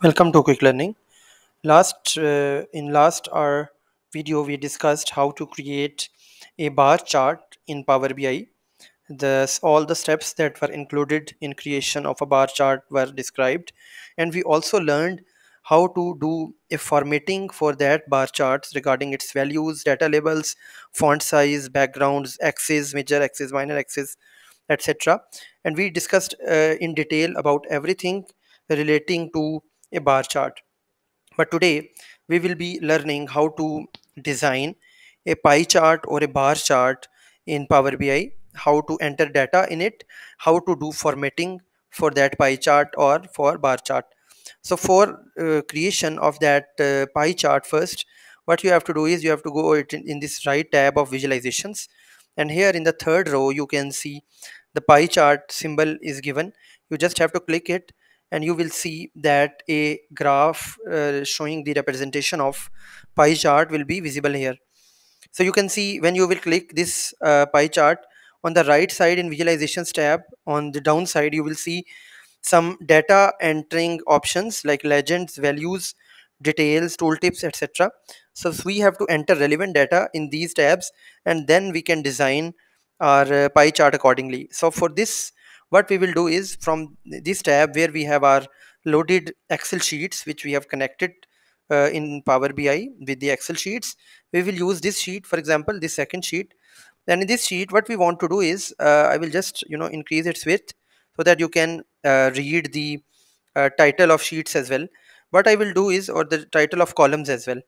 Welcome to Quick Learning. In last our video we discussed how to create a bar chart in Power BI. All the steps that were included in creation of a bar chart were described, and we also learned how to do a formatting for that bar charts regarding its values, data labels, font size, backgrounds, axes, major axis, minor axis, etc. And we discussed in detail about everything relating to a bar chart. But today we will be learning how to design a pie chart or a bar chart in Power BI, how to enter data in it, how to do formatting for that pie chart or for bar chart. So for creation of that pie chart, first what you have to do is you have to go in this right tab of visualizations, and here in the third row you can see the pie chart symbol is given. You just have to click it and you will see that a graph showing the representation of pie chart will be visible here. So you can see when you will click this pie chart, on the right side in visualizations tab, on the down side you will see some data entering options like legends, values, details, tooltips, etc. So we have to enter relevant data in these tabs, and then we can design our pie chart accordingly. So for this, what we will do is from this tab where we have our loaded Excel sheets which we have connected in Power BI with the Excel sheets, we will use this sheet, for example this second sheet. Then in this sheet what we want to do is I will just increase its width so that you can read the title of sheets as well. What I will do is, or the title of columns as well.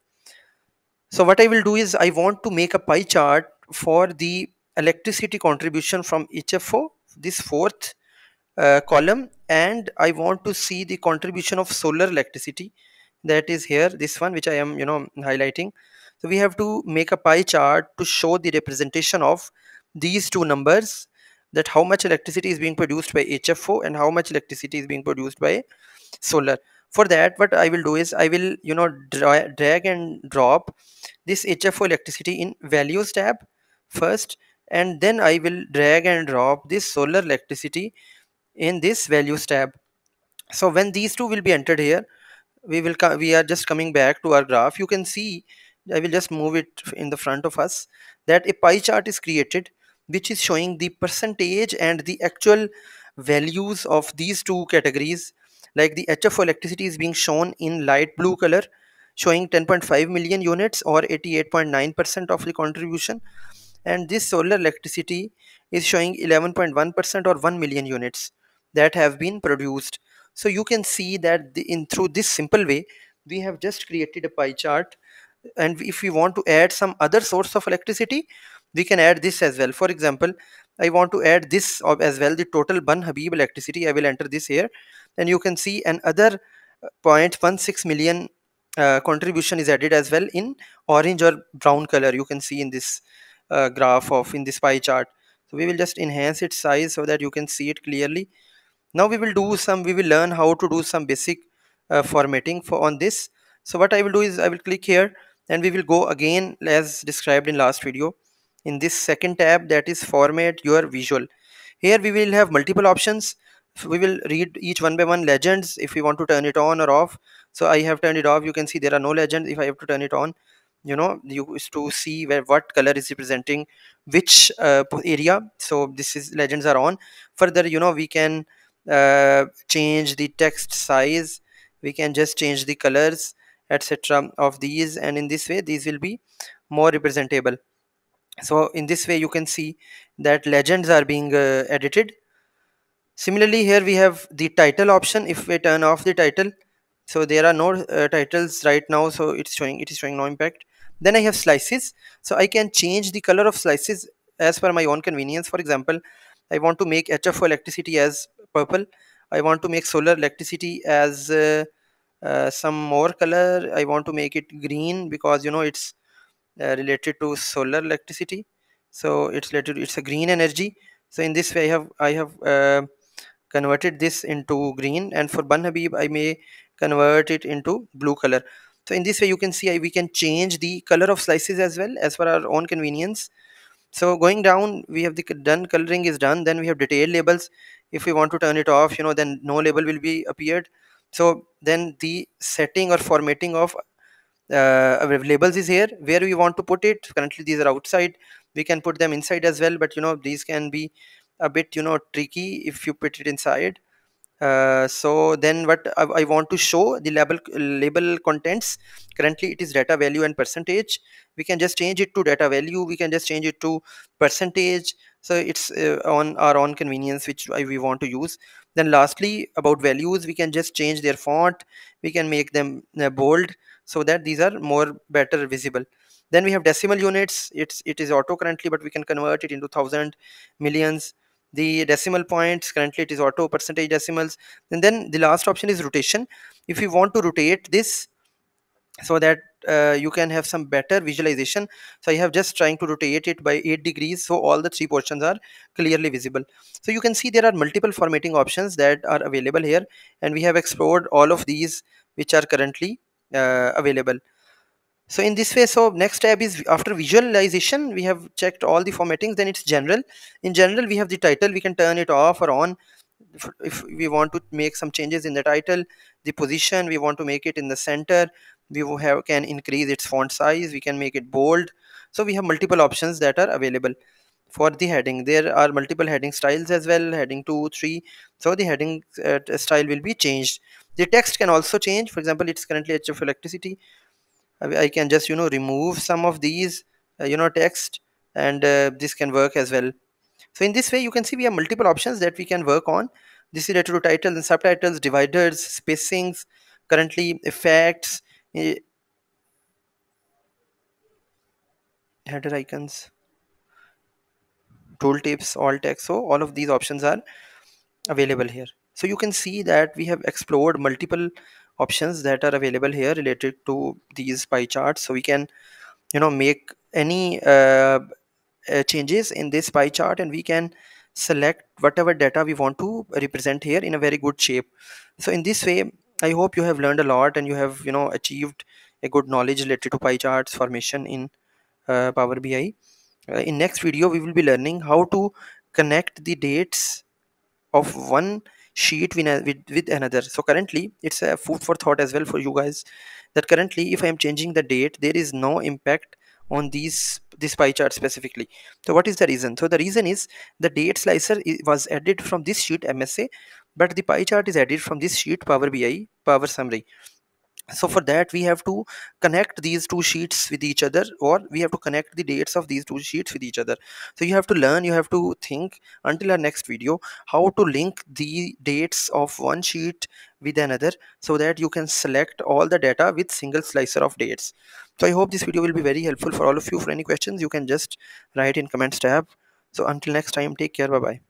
So what I will do is I want to make a pie chart for the electricity contribution from HFO, this fourth column, and I want to see the contribution of solar electricity, that is here, this one which I am highlighting. So we have to make a pie chart to show the representation of these two numbers, that how much electricity is being produced by HFO and how much electricity is being produced by solar. For that, what I will do is I will drag and drop this HFO electricity in values tab first, and then I will drag and drop this solar electricity in this values tab. So when these two will be entered here, we are just coming back to our graph. You can see, I will just move it in the front of us, that a pie chart is created which is showing the percentage and the actual values of these two categories. Like the HFO electricity is being shown in light blue color, showing 10.5 million units or 88.9% of the contribution, and this solar electricity is showing 11.1% or 1 million units that have been produced. So you can see that through this simple way we have just created a pie chart, and if we want to add some other source of electricity, we can add this as well. For example, I want to add this as well, the total Ban Habib electricity. I will enter this here, and you can see another 0.16 million contribution is added as well in orange or brown color. You can see in this graph of in this pie chart. So we will just enhance its size so that you can see it clearly. Now we will learn how to do some basic formatting for on this. So what I will do is I will click here, and we will go again as described in last video in this second tab, that is format your visual. Here we will have multiple options. We will read each one by one. Legends, if we want to turn it on or off. So I have turned it off. You can see there are no legends. If I have to turn it on, you is to see where what color is representing which area. So this is legends are on. Further, we can change the text size, we can just change the colors, etc. of these, and in this way these will be more representable. So in this way you can see that legends are being edited. Similarly, here we have the title option. If we turn off the title, so there are no titles right now, so it is showing no impact. Then I have slices, so I can change the color of slices as per my own convenience. For example, I want to make HFO electricity as purple. I want to make solar electricity as some more color. I want to make it green because it's related to solar electricity, so it's a green energy. So in this way I have converted this into green, and for Ban Habib I may convert it into blue color. So in this way you can see we can change the color of slices as well as per our own convenience. So going down, we have the done coloring is done. Then we have detail labels. If we want to turn it off, then no label will be appeared. So then the setting or formatting of labels is here, where we want to put it. Currently these are outside, we can put them inside as well, but these can be a bit tricky if you put it inside. So then what I want to show the label contents. Currently it is data value and percentage. We can just change it to data value, we can just change it to percentage. So it's on our own convenience which we want to use. Then lastly, about values, we can just change their font, we can make them bold, so that these are more better visible. Then we have decimal units. It is auto currently, but we can convert it into thousand, millions. The decimal points, currently it is auto percentage decimals. And then the last option is rotation. If you want to rotate this so that you can have some better visualization, so I have just trying to rotate it by 8 degrees, so all the three portions are clearly visible. So you can see there are multiple formatting options that are available here, and we have explored all of these which are currently available. So in this way, so next tab is after visualization, we have checked all the formattings. Then it's general. In general, we have the title, we can turn it off or on if we want to make some changes in the title. The position, we want to make it in the center. We will have can increase its font size, we can make it bold. So we have multiple options that are available. For the heading, there are multiple heading styles as well, heading 2, 3. So the heading style will be changed. The text can also change. For example, it's currently HF electricity. I can just remove some of these text, and this can work as well. So in this way, you can see we have multiple options that we can work on. This is related to titles and subtitles, dividers, spacings, currently effects, eh, header icons, tooltips, alt text. So all of these options are available here. So you can see that we have explored multiple options that are available here related to these pie charts. So we can make any changes in this pie chart, and we can select whatever data we want to represent here in a very good shape. So in this way, I hope you have learned a lot, and you have achieved a good knowledge related to pie charts formation in Power BI. In next video, we will be learning how to connect the dates of one sheet with another. So currently it's a food for thought as well for you guys, that currently if I am changing the date, there is no impact on this pie chart specifically. So what is the reason? So the reason is the date slicer was added from this sheet MSA, but the pie chart is added from this sheet Power BI Power Summary. So for that, we have to connect these two sheets with each other, or we have to connect the dates of these two sheets with each other. So you have to learn, you have to think until our next video how to link the dates of one sheet with another, so that you can select all the data with single slicer of dates. So I hope this video will be very helpful for all of you. For any questions, you can just write in comments tab. So until next time, take care, bye bye.